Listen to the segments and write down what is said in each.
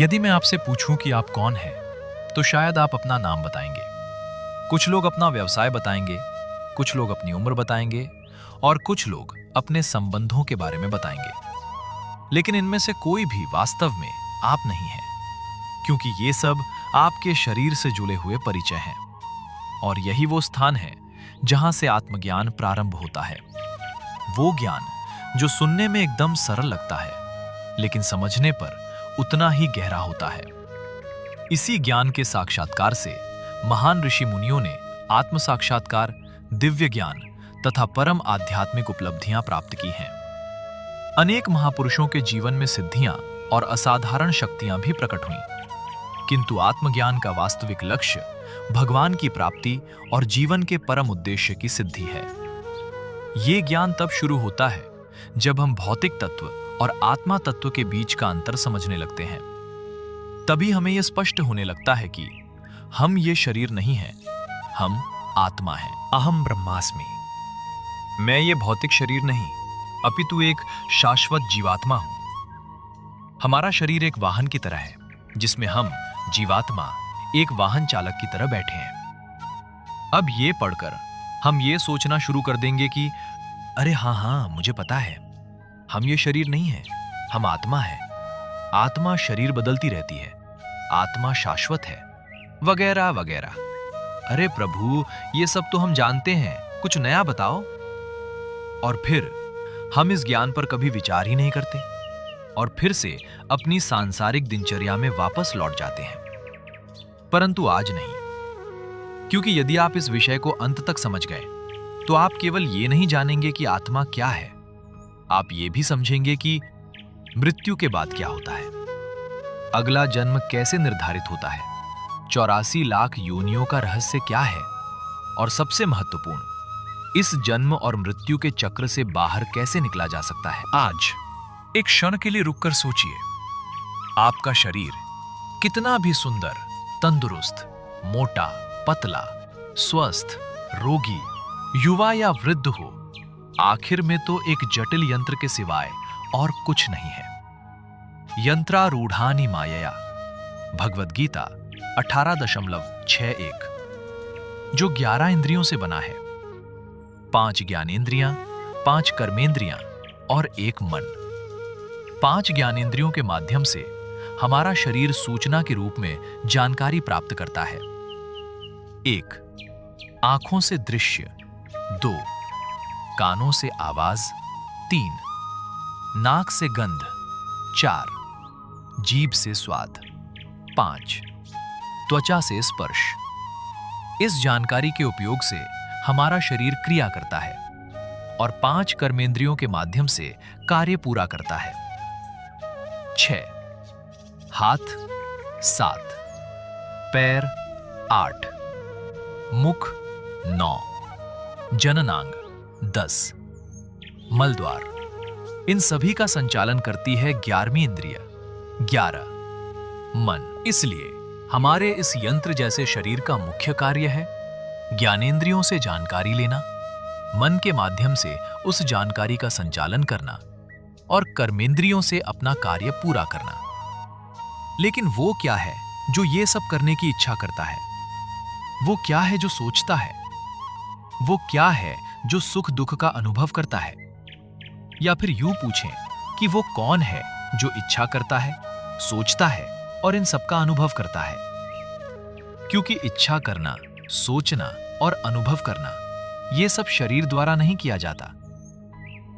यदि मैं आपसे पूछूं कि आप कौन हैं, तो शायद आप अपना नाम बताएंगे। कुछ लोग अपना व्यवसाय बताएंगे, कुछ लोग अपनी उम्र बताएंगे और कुछ लोग अपने संबंधों के बारे में बताएंगे। लेकिन इनमें से कोई भी वास्तव में आप नहीं है, क्योंकि ये सब आपके शरीर से जुड़े हुए परिचय हैं। और यही वो स्थान है जहां से आत्मज्ञान प्रारंभ होता है। वो ज्ञान जो सुनने में एकदम सरल लगता है, लेकिन समझने पर उतना ही गहरा होता है। इसी ज्ञान के साक्षात्कार से महान ऋषि मुनियों ने आत्म साक्षात्कार, दिव्य ज्ञान तथा परम आध्यात्मिक उपलब्धियां प्राप्त की हैं। अनेक महापुरुषों के जीवन में सिद्धियां और असाधारण शक्तियां भी प्रकट हुईं, किंतु आत्मज्ञान का वास्तविक लक्ष्य भगवान की प्राप्ति और जीवन के परम उद्देश्य की सिद्धि है। ये ज्ञान तब शुरू होता है जब हम भौतिक तत्व और आत्मा तत्व के बीच का अंतर समझने लगते हैं। तभी हमें यह स्पष्ट होने लगता है कि हम ये शरीर नहीं हैं, हम आत्मा हैं। अहम ब्रह्मास्मि। मैं ये भौतिक शरीर नहीं, अपितु एक शाश्वत जीवात्मा हूं। हमारा शरीर एक वाहन की तरह है, जिसमें हम जीवात्मा एक वाहन चालक की तरह बैठे हैं। अब ये पढ़कर हम ये सोचना शुरू कर देंगे कि अरे हाँ, मुझे पता है, हम ये शरीर नहीं है, हम आत्मा है। आत्मा शरीर बदलती रहती है, आत्मा शाश्वत है, वगैरह वगैरह। अरे प्रभु, ये सब तो हम जानते हैं, कुछ नया बताओ। और फिर हम इस ज्ञान पर कभी विचार ही नहीं करते और फिर से अपनी सांसारिक दिनचर्या में वापस लौट जाते हैं। परंतु आज नहीं, क्योंकि यदि आप इस विषय को अंत तक समझ गए तो आप केवल ये नहीं जानेंगे कि आत्मा क्या है, आप ये भी समझेंगे कि मृत्यु के बाद क्या होता है, अगला जन्म कैसे निर्धारित होता है, 84 लाख योनियों का रहस्य क्या है, और सबसे महत्वपूर्ण, इस जन्म और मृत्यु के चक्र से बाहर कैसे निकला जा सकता है। आज एक क्षण के लिए रुककर सोचिए, आपका शरीर कितना भी सुंदर, तंदुरुस्त, मोटा, पतला, स्वस्थ, रोगी, युवा या वृद्ध हो, आखिर में तो एक जटिल यंत्र के सिवाय और कुछ नहीं है। यंत्रारूढ़ानि मायया, भगवद गीता 18.61, जो 11 इंद्रियों से बना है, 5 ज्ञानेंद्रियां, 5 कर्मेंद्रियां और 1 मन। 5 ज्ञानेंद्रियों के माध्यम से हमारा शरीर सूचना के रूप में जानकारी प्राप्त करता है। 1. आंखों से दृश्य, 2. कानों से आवाज, 3. नाक से गंध, 4. जीभ से स्वाद, 5. त्वचा से स्पर्श। इस जानकारी के उपयोग से हमारा शरीर क्रिया करता है और 5 कर्मेंद्रियों के माध्यम से कार्य पूरा करता है। 6. हाथ 7, पैर 8, मुख 9, जननांग 10, मलद्वार। इन सभी का संचालन करती है 11वीं इंद्रिय, 11, मन। इसलिए हमारे इस यंत्र जैसे शरीर का मुख्य कार्य है ज्ञानेंद्रियों से जानकारी लेना, मन के माध्यम से उस जानकारी का संचालन करना और कर्मेंद्रियों से अपना कार्य पूरा करना। लेकिन वो क्या है जो ये सब करने की इच्छा करता है? वो क्या है जो सोचता है? वो क्या है जो सुख दुख का अनुभव करता है? या फिर यूं पूछें कि वो कौन है जो इच्छा करता है, सोचता है और इन सब का अनुभव करता है? क्योंकि इच्छा करना, सोचना और अनुभव करना, ये सब शरीर द्वारा नहीं किया जाता।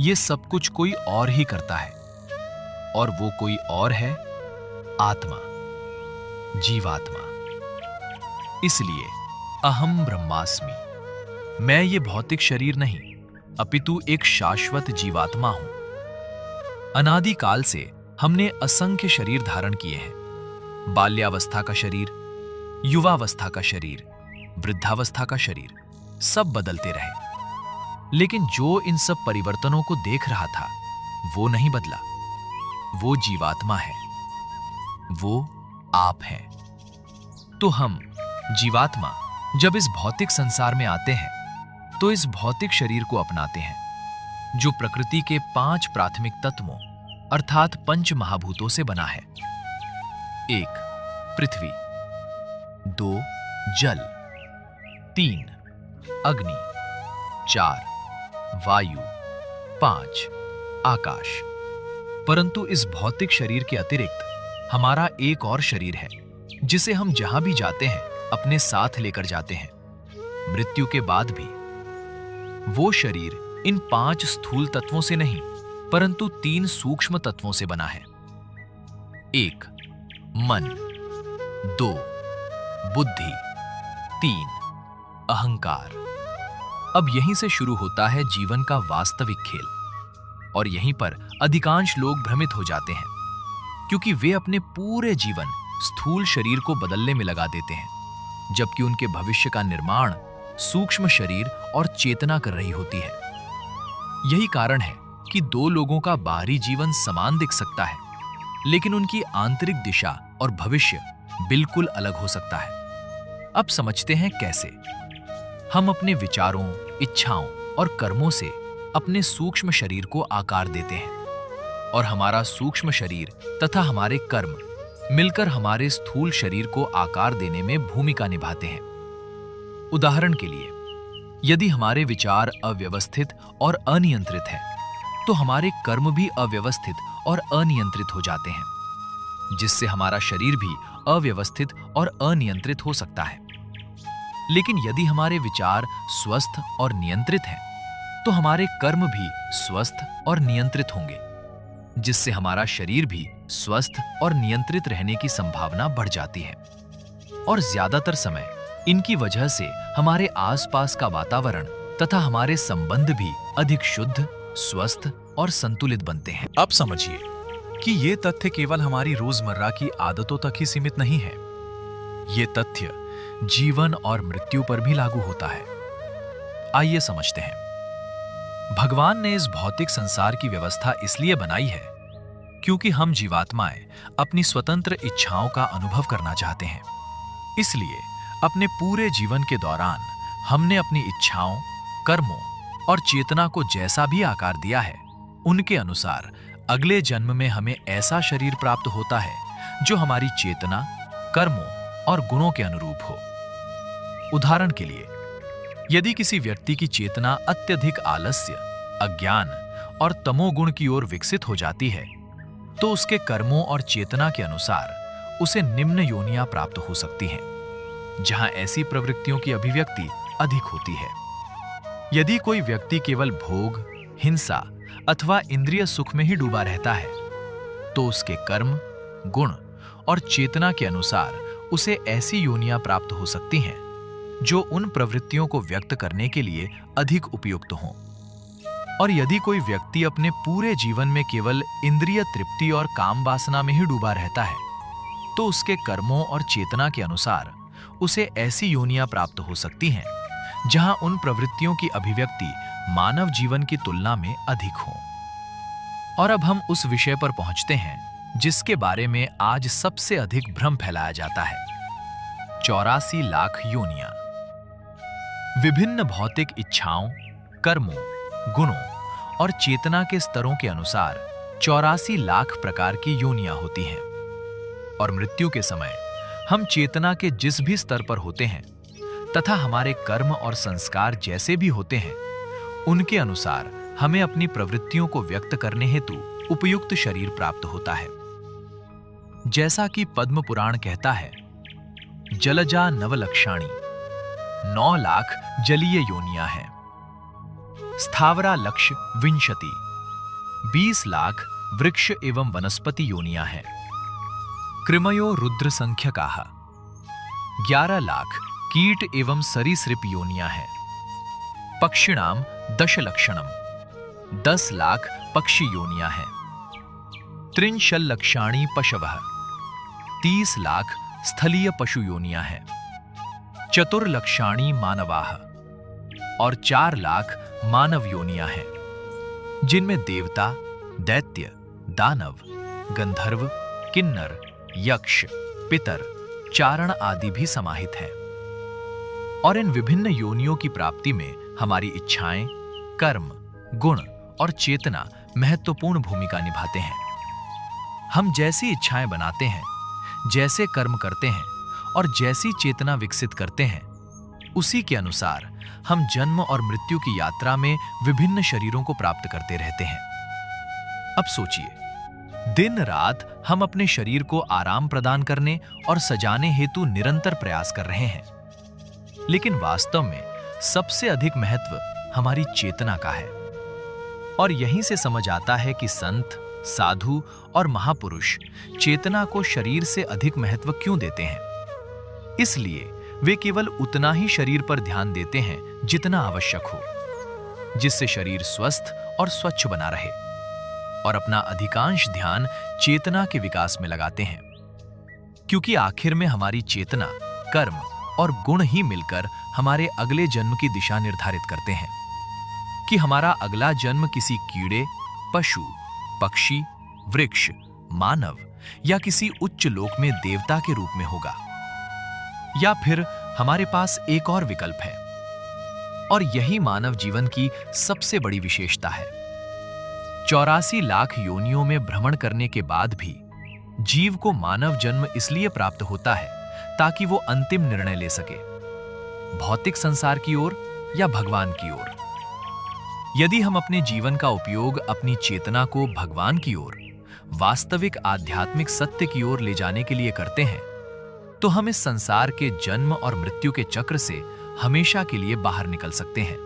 ये सब कुछ कोई और ही करता है, और वो कोई और है आत्मा, जीवात्मा। इसलिए अहम ब्रह्मास्मि, मैं ये भौतिक शरीर नहीं, अपितु एक शाश्वत जीवात्मा हूं। अनादिकाल से हमने असंख्य शरीर धारण किए हैं। बाल्यावस्था का शरीर, युवावस्था का शरीर, वृद्धावस्था का शरीर, सब बदलते रहे। लेकिन जो इन सब परिवर्तनों को देख रहा था, वो नहीं बदला। वो जीवात्मा है, वो आप हैं। तो हम जीवात्मा जब इस भौतिक संसार में आते हैं तो इस भौतिक शरीर को अपनाते हैं, जो प्रकृति के 5 प्राथमिक तत्वों अर्थात पंच महाभूतों से बना है। 1 पृथ्वी, 2 जल, 3 अग्नि, 4 वायु, 5 आकाश। परंतु इस भौतिक शरीर के अतिरिक्त हमारा एक और शरीर है जिसे हम जहां भी जाते हैं अपने साथ लेकर जाते हैं, मृत्यु के बाद भी। वो शरीर इन 5 स्थूल तत्वों से नहीं परंतु 3 सूक्ष्म तत्वों से बना है। 1 मन, 2 बुद्धि, 3 अहंकार। अब यहीं से शुरू होता है जीवन का वास्तविक खेल, और यहीं पर अधिकांश लोग भ्रमित हो जाते हैं क्योंकि वे अपने पूरे जीवन स्थूल शरीर को बदलने में लगा देते हैं, जबकि उनके भविष्य का निर्माण सूक्ष्म शरीर और चेतना कर रही होती है। यही कारण है कि 2 लोगों का बाहरी जीवन समान दिख सकता है, लेकिन उनकी आंतरिक दिशा और भविष्य बिल्कुल अलग हो सकता है। अब समझते हैं कैसे। हम अपने विचारों, इच्छाओं और कर्मों से अपने सूक्ष्म शरीर को आकार देते हैं, और हमारा सूक्ष्म शरीर तथा हमारे कर्म मिलकर हमारे स्थूल शरीर को आकार देने में भूमिका निभाते हैं। उदाहरण के लिए, यदि हमारे विचार अव्यवस्थित और अनियंत्रित हैं, तो हमारे कर्म भी अव्यवस्थित और अनियंत्रित हो जाते हैं, जिससे हमारा शरीर भी अव्यवस्थित और अनियंत्रित हो सकता है। लेकिन यदि हमारे विचार स्वस्थ और नियंत्रित हैं, तो हमारे कर्म भी स्वस्थ और नियंत्रित होंगे, जिससे हमारा शरीर भी स्वस्थ और नियंत्रित रहने की संभावना बढ़ जाती है। और ज्यादातर समय इनकी वजह से हमारे आसपास का वातावरण तथा हमारे संबंध भी अधिक शुद्ध, स्वस्थ और संतुलित बनते हैं। अब समझिए कि ये तथ्य केवल हमारी रोजमर्रा की आदतों तक ही सीमित नहीं है। ये तथ्य जीवन और मृत्यु पर भी लागू होता है। आइए समझते हैं। भगवान ने इस भौतिक संसार की व्यवस्था इसलिए बनाई है क्योंकि हम जीवात्माएं अपनी स्वतंत्र इच्छाओं का अनुभव करना चाहते हैं। इसलिए अपने पूरे जीवन के दौरान हमने अपनी इच्छाओं, कर्मों और चेतना को जैसा भी आकार दिया है, उनके अनुसार अगले जन्म में हमें ऐसा शरीर प्राप्त होता है जो हमारी चेतना, कर्मों और गुणों के अनुरूप हो। उदाहरण के लिए, यदि किसी व्यक्ति की चेतना अत्यधिक आलस्य, अज्ञान और तमोगुण की ओर विकसित हो जाती है, तो उसके कर्मों और चेतना के अनुसार उसे निम्न योनियां प्राप्त हो सकती हैं, जहां ऐसी प्रवृत्तियों की अभिव्यक्ति अधिक होती है। यदि कोई व्यक्ति केवल भोग, हिंसा अथवा इंद्रिय सुख में ही डूबा रहता है, तो उसके कर्म, गुण और चेतना के अनुसार उसे ऐसी योनियां प्राप्त हो सकती हैं जो उन प्रवृत्तियों को व्यक्त करने के लिए अधिक उपयुक्त हों। और यदि कोई व्यक्ति अपने पूरे जीवन में केवल इंद्रिय तृप्ति और काम वासना में ही डूबा रहता है, तो उसके कर्मों और चेतना के अनुसार उसे ऐसी योनियां प्राप्त हो सकती हैं जहां उन प्रवृत्तियों की अभिव्यक्ति मानव जीवन की तुलना में अधिक हो। और अब हम उस विषय पर पहुंचते हैं जिसके बारे में आज सबसे अधिक भ्रम फैलाया जाता है। 84 लाख योनियां। विभिन्न भौतिक इच्छाओं, कर्मों, गुणों और चेतना के स्तरों के अनुसार 84 लाख प्रकार की योनियां होती हैं। और मृत्यु के समय हम चेतना के जिस भी स्तर पर होते हैं तथा हमारे कर्म और संस्कार जैसे भी होते हैं, उनके अनुसार हमें अपनी प्रवृत्तियों को व्यक्त करने हेतु उपयुक्त शरीर प्राप्त होता है। जैसा कि पद्म पुराण कहता है, जलजा नवलक्षाणी, 9 लाख जलीय योनियां हैं। स्थावरा लक्ष्य विंशति, 20 लाख वृक्ष एवं वनस्पति योनियां हैं। कृमयो रुद्र संख्यकाः, 11 लाख कीट एवं सरीसृप योनियां हैं। पक्षिणाम दशलक्षणम, 10 लाख पक्षी योनियां हैं। त्रिंशल्लक्षाणी पशवः, 30 लाख स्थलीय पशु योनियां हैं। चतुर्लक्षाणी मानवाः, और 4 लाख मानव योनियां हैं, जिनमें देवता, दैत्य, दानव, गंधर्व, किन्नर, यक्ष, पितर, चारण आदि भी समाहित हैं। और इन विभिन्न योनियों की प्राप्ति में हमारी इच्छाएं, कर्म, गुण और चेतना महत्वपूर्ण भूमिका निभाते हैं। हम जैसी इच्छाएं बनाते हैं, जैसे कर्म करते हैं और जैसी चेतना विकसित करते हैं, उसी के अनुसार हम जन्म और मृत्यु की यात्रा में विभिन्न शरीरों को प्राप्त करते रहते हैं। अब सोचिए, दिन रात हम अपने शरीर को आराम प्रदान करने और सजाने हेतु निरंतर प्रयास कर रहे हैं, लेकिन वास्तव में सबसे अधिक महत्व हमारी चेतना का है। और यहीं से समझ आता है कि संत, साधु और महापुरुष चेतना को शरीर से अधिक महत्व क्यों देते हैं। इसलिए वे केवल उतना ही शरीर पर ध्यान देते हैं जितना आवश्यक हो, जिससे शरीर स्वस्थ और स्वच्छ बना रहे, और अपना अधिकांश ध्यान चेतना के विकास में लगाते हैं, क्योंकि आखिर में हमारी चेतना, कर्म और गुण ही मिलकर हमारे अगले जन्म की दिशा निर्धारित करते हैं कि हमारा अगला जन्म किसी कीड़े, पशु, पक्षी, वृक्ष, मानव या किसी उच्च लोक में देवता के रूप में होगा, या फिर हमारे पास एक और विकल्प है। और यही मानव जीवन की सबसे बड़ी विशेषता है। 84 लाख योनियों में भ्रमण करने के बाद भी जीव को मानव जन्म इसलिए प्राप्त होता है ताकि वो अंतिम निर्णय ले सके, भौतिक संसार की ओर या भगवान की ओर। यदि हम अपने जीवन का उपयोग अपनी चेतना को भगवान की ओर, वास्तविक आध्यात्मिक सत्य की ओर ले जाने के लिए करते हैं, तो हम इस संसार के जन्म और मृत्यु के चक्र से हमेशा के लिए बाहर निकल सकते हैं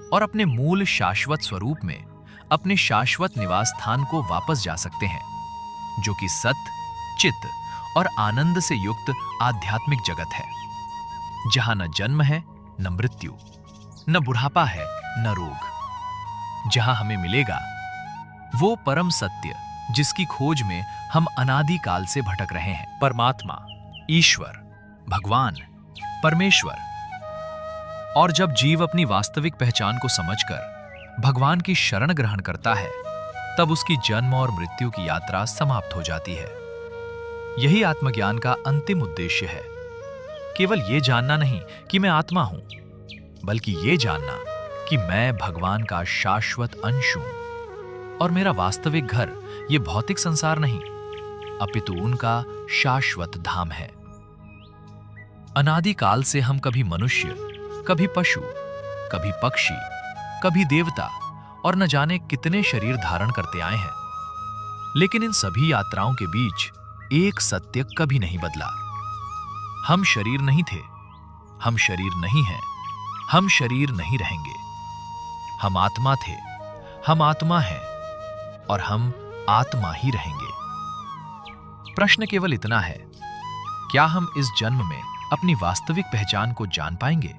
और अपने मूल शाश्वत स्वरूप में, अपने शाश्वत निवास स्थान को वापस जा सकते हैं, जो कि सत, चित्त और आनंद से युक्त आध्यात्मिक जगत है, जहां न जन्म है, न मृत्यु, न बुढ़ापा है, न रोग। जहां हमें मिलेगा वो परम सत्य जिसकी खोज में हम अनादि काल से भटक रहे हैं। परमात्मा, ईश्वर, भगवान, परमेश्वर। और जब जीव अपनी वास्तविक पहचान को समझकर भगवान की शरण ग्रहण करता है, तब उसकी जन्म और मृत्यु की यात्रा समाप्त हो जाती है। यही आत्मज्ञान का अंतिम उद्देश्य है। केवल यह जानना नहीं कि मैं आत्मा हूं, बल्कि यह जानना कि मैं भगवान का शाश्वत अंश हूं और मेरा वास्तविक घर यह भौतिक संसार नहीं, अपितु उनका शाश्वत धाम है। अनादि काल से हम कभी मनुष्य, कभी पशु, कभी पक्षी, कभी देवता और न जाने कितने शरीर धारण करते आए हैं, लेकिन इन सभी यात्राओं के बीच एक सत्य कभी नहीं बदला। हम शरीर नहीं थे, हम शरीर नहीं हैं, हम शरीर नहीं रहेंगे। हम आत्मा थे, हम आत्मा हैं और हम आत्मा ही रहेंगे। प्रश्न केवल इतना है, क्या हम इस जन्म में अपनी वास्तविक पहचान को जान पाएंगे?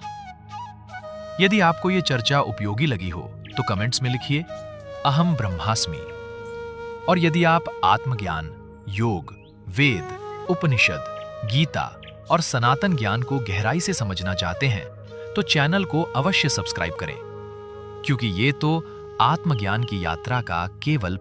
यदि आपको यह चर्चा उपयोगी लगी हो तो कमेंट्स में लिखिए अहम ब्रह्मास्मि। और यदि आप आत्मज्ञान, योग, वेद, उपनिषद, गीता और सनातन ज्ञान को गहराई से समझना चाहते हैं तो चैनल को अवश्य सब्सक्राइब करें, क्योंकि ये तो आत्मज्ञान की यात्रा का केवल